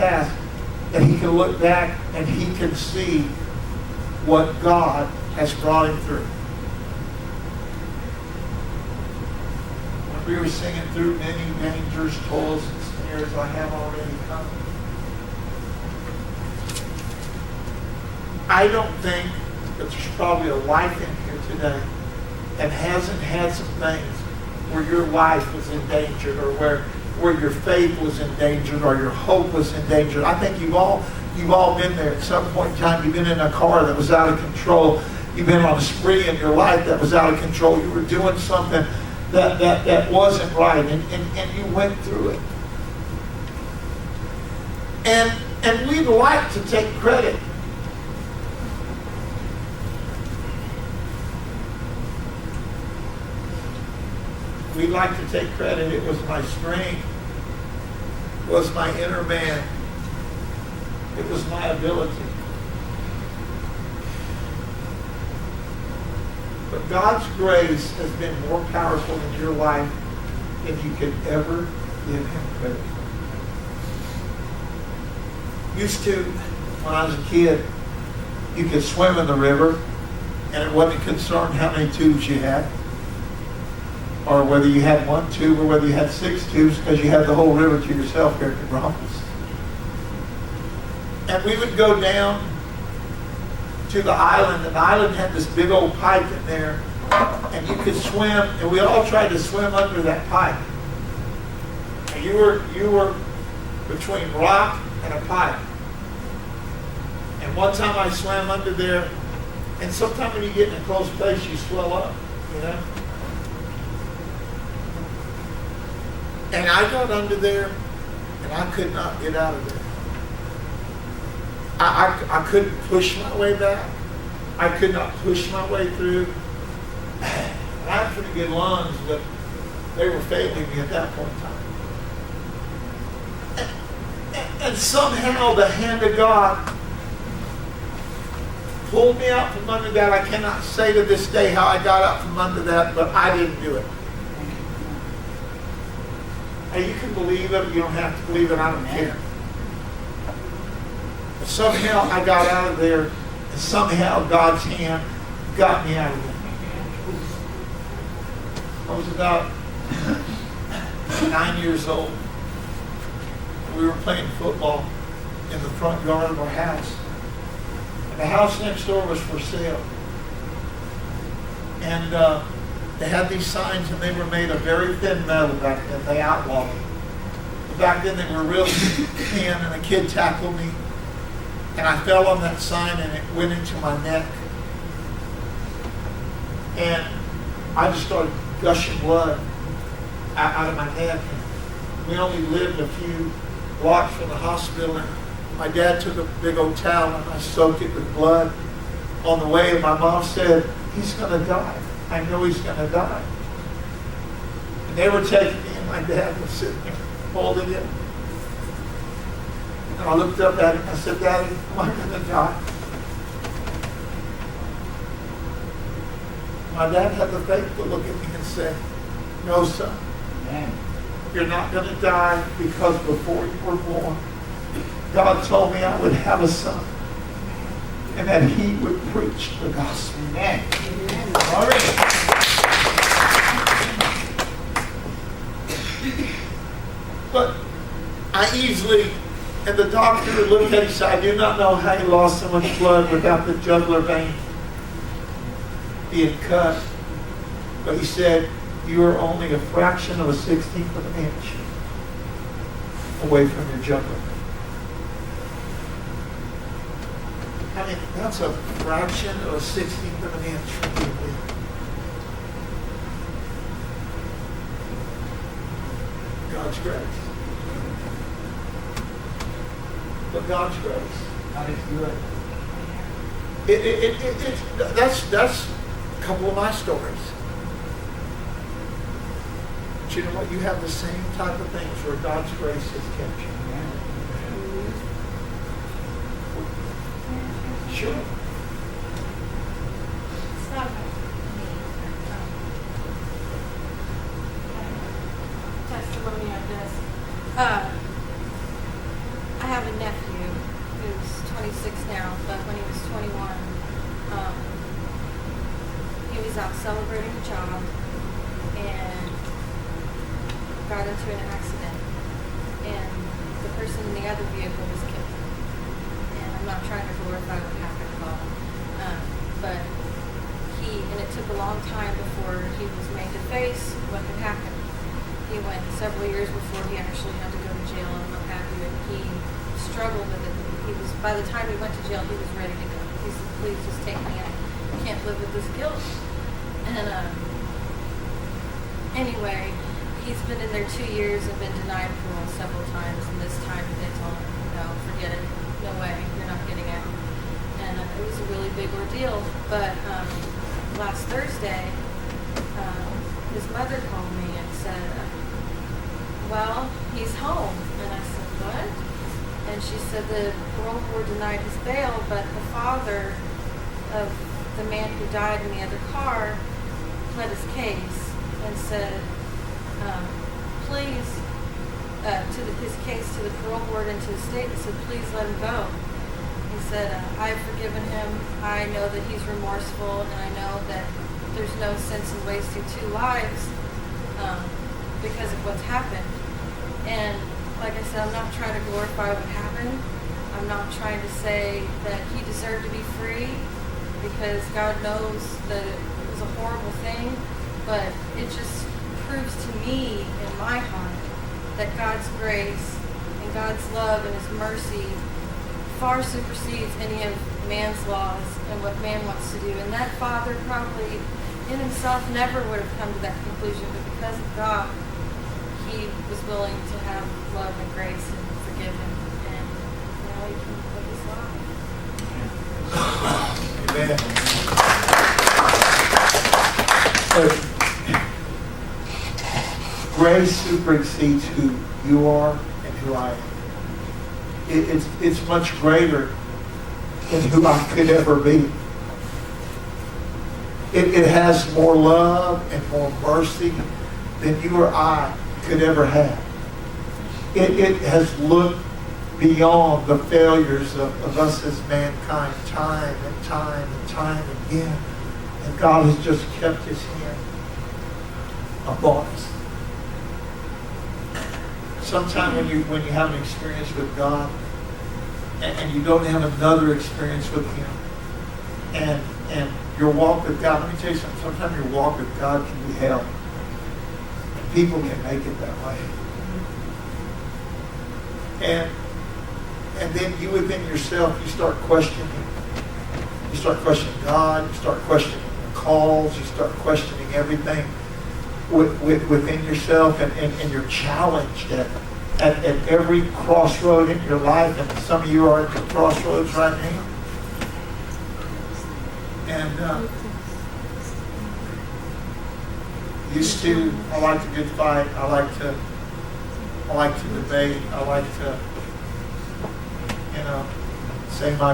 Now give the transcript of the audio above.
past, that he can look back and he can see what God has brought him through. When we were singing through many dangers, toils, and snares, I have already come. I don't think that there's probably a life in here today that hasn't had some things where your life was endangered, or where your faith was endangered, or your hope was endangered. I think you've all been there at some point in time. You've been in a car that was out of control. You've been on a spree in your life that was out of control. You were doing something that wasn't right, and you went through it. And we'd like to take credit. We'd like to take credit. It was my strength. It was my inner man. It was my ability. But God's grace has been more powerful in your life than you could ever give him credit for. Used to, when I was a kid, you could swim in the river, and it wasn't concerned how many tubes you had, or whether you had one tube or whether you had 6 tubes, because you had the whole river to yourself here at the Broncos. And we would go down to the island, and the island had this big old pipe in there, and you could swim, and we all tried to swim under that pipe. And you were between rock and a pipe. And one time I swam under there, and sometimes when you get in a close place, you swell up, you know. And I got under there, and I could not get out of there. I couldn't push my way back. I could not push my way through. And I had pretty good lungs, but they were failing me at that point in time. And somehow the hand of God pulled me out from under that. I cannot say to this day how I got out from under that, but I didn't do it. Hey, you can believe it, you don't have to believe it, I don't care. But somehow I got out of there, and somehow God's hand got me out of there. I was about 9 years old. We were playing football in the front yard of our house. And the house next door was for sale. And they had these signs, and they were made of very thin metal back then. They outlawed them. But back then they were really thin, and a kid tackled me. And I fell on that sign, and it went into my neck. And I just started gushing blood out of my neck. We only lived a few blocks from the hospital, and my dad took a big old towel, and I soaked it with blood on the way. And my mom said, "He's going to die. I know he's going to die." And they were taking me, and my dad was sitting there holding it. And I looked up at him and I said, "Daddy, am I going to die?" My dad had the faith to look at me and say, "No, son. Amen. You're not going to die, because before you were born, God told me I would have a son, and that he would preach the gospel." Amen. Glory. But I easily, and the doctor looked at me and said, "I do not know how he lost so much blood without the jugular vein being cut." But he said, "You are only a fraction of a 16th of an inch away from your jugular." I mean, that's a fraction of a 16th of an inch from you. God's grace. But God's grace. God is good. That's a couple of my stories. But you know what? You have the same type of things where God's grace has kept you. Sure. Testimony of this. I have a nephew who's 26 now, but when he was 21, he was out celebrating a job and got into an accident. And the person in the other vehicle was killed. And I'm not trying to glorify what happened at all. But it took a long time before he was made to face what had happened. He went several years before he actually had to go to jail and what have you, and he struggled with it. By the time he went to jail, he was ready to go. He said, please just take me, I can't live with this guilt. And anyway, he's been in there 2 years and been denied parole several times, and this time they told him, no, forget it, no way, you're not getting out. And it was a really big ordeal, but last Thursday, his mother called me and said, well, he's home. And I said, what? And she said the parole board denied his bail, but the father of the man who died in the other car pled his case and said, please, his case to the parole board and to the state, and said, please let him go. He said, I've forgiven him. I know that he's remorseful, and I know that there's no sense in wasting 2 lives because of what's happened. And like I said, I'm not trying to glorify what happened. I'm not trying to say that he deserved to be free, because God knows that it was a horrible thing, but it just proves to me in my heart that God's grace and God's love and his mercy far supersedes any of man's laws and what man wants to do. And that father probably in himself never would have come to that conclusion, but because of God, he was willing to have love and grace and forgive him, and now he can live Amen. But grace supersedes who you are and who I am. It's much greater than who I could ever be. It has more love and more mercy than you or I could ever have. It has looked beyond the failures of us as mankind time and time and time again. And God has just kept his hand upon us. Sometime when you have an experience with God and you don't have another experience with him, and your walk with God, let me tell you something, sometimes your walk with God can be hell. And people can make it that way. And then you within yourself, you start questioning. You start questioning God, you start questioning the calls, you start questioning everything within yourself, and you're challenged at every crossroad in your life, and some of you are at the crossroads right now. And used to, I like to good fight. I like to debate. I like to, say my